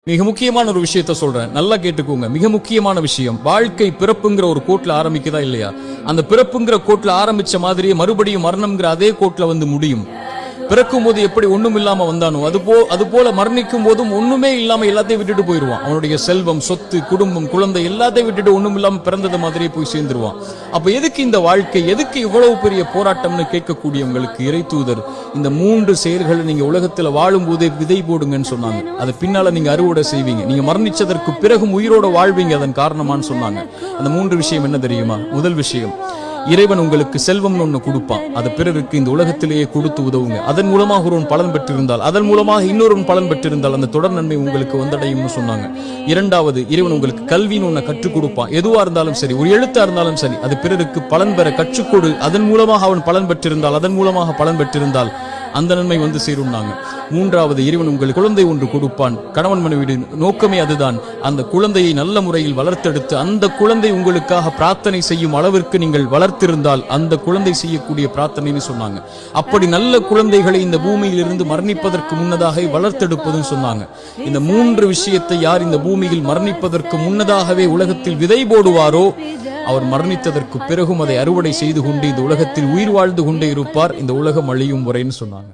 மிக முக்கியமான ஒரு விஷயத்த சொல்றேன், நல்லா கேட்டுக்கோங்க. மிக முக்கியமான விஷயம், வாழ்க்கை பிறப்புங்கிற ஒரு கோட்ல ஆரம்பிக்குதா இல்லையா? அந்த பிறப்புங்கிற கோட்ல ஆரம்பிச்ச மாதிரியே மறுபடியும் மரணம்ங்கிற அதே கோட்ல வந்து முடியும். பிறக்கும் போது எப்படி ஒண்ணும் இல்லாம வந்தானோ அது போல மரணிக்கும் போதும் ஒண்ணுமே இல்லாம எல்லாத்தையும் விட்டுட்டு போயிடுவான். அவனுடைய செல்வம், சொத்து, குடும்பம், குழந்தை எல்லாத்தையும் விட்டுட்டு ஒண்ணும் இல்லாம பிறந்தது மாதிரியே போய் சேர்ந்துருவான். அப்ப எதுக்கு இந்த வாழ்க்கை, எதுக்கு இவ்வளவு பெரிய போராட்டம்னு கேட்கக்கூடியவங்களுக்கு இறை தூதர் இந்த 3 செயல்களை நீங்க உலகத்துல வாழும் போதே விதை போடுங்கன்னு சொன்னாங்க. அது பின்னால நீங்க அறுவடை செய்வீங்க, நீங்க மரணிச்சதற்கு பிறகும் உயிரோட வாழ்வீங்க, அதன் காரணமான்னு சொன்னாங்க. அந்த 3 விஷயம் என்ன தெரியுமா? முதல் விஷயம், இறைவன் உங்களுக்கு செல்வம்னு ஒண்ணு கொடுப்பான், அது பிறருக்கு இந்த உலகத்திலேயே கொடுத்து உதவுங்க. அதன் மூலமாக ஒருவன் பலன் பெற்றிருந்தால், அதன் மூலமாக இன்னொருவன் பலன் பெற்றிருந்தால் அந்த தொடர் நன்மை உங்களுக்கு வந்தடையும்னு சொன்னாங்க. இரண்டாவது, இறைவன் உங்களுக்கு கல்வின்னு ஒண்ணு கற்றுக் கொடுப்பான். எதுவா இருந்தாலும் சரி, ஒரு எழுத்தா இருந்தாலும் சரி, அது பிறருக்கு பலன் பெற கற்றுக்கொடு. அதன் மூலமாக அவன் பலன் பெற்றிருந்தால், அதன் மூலமாக பலன் பெற்றிருந்தால் அந்த நன்மை வந்து சேரும்னாங்க. மூன்றாவது, இறைவன் உங்களுக்கு குழந்தை ஒன்று கொடுப்பான். கணவன் மனைவியின் நோக்கமே அதுதான். அந்த குழந்தையை நல்ல முறையில் வளர்த்தெடுத்து அந்த குழந்தை உங்களுக்காக பிரார்த்தனை செய்யும் அளவிற்கு நீங்கள் வளர்த்திருந்தால் அந்த குழந்தை செய்யக்கூடிய பிரார்த்தனைன்னு சொன்னாங்க. அப்படி நல்ல குழந்தைகளை இந்த பூமியில் இருந்து மரணிப்பதற்கு முன்னதாக வளர்த்தெடுப்பதும் சொன்னாங்க. இந்த 3 விஷயத்தை யார் இந்த பூமியில் மரணிப்பதற்கு முன்னதாகவே உலகத்தில் விதை போடுவாரோ அவர் மரணித்ததற்கு பிறகும் அதை அறுவடை செய்து கொண்டு இந்த உலகத்தில் உயிர் வாழ்ந்து கொண்டே இருப்பார், இந்த உலகம் அழியும் வரைன்னு சொன்னாங்க.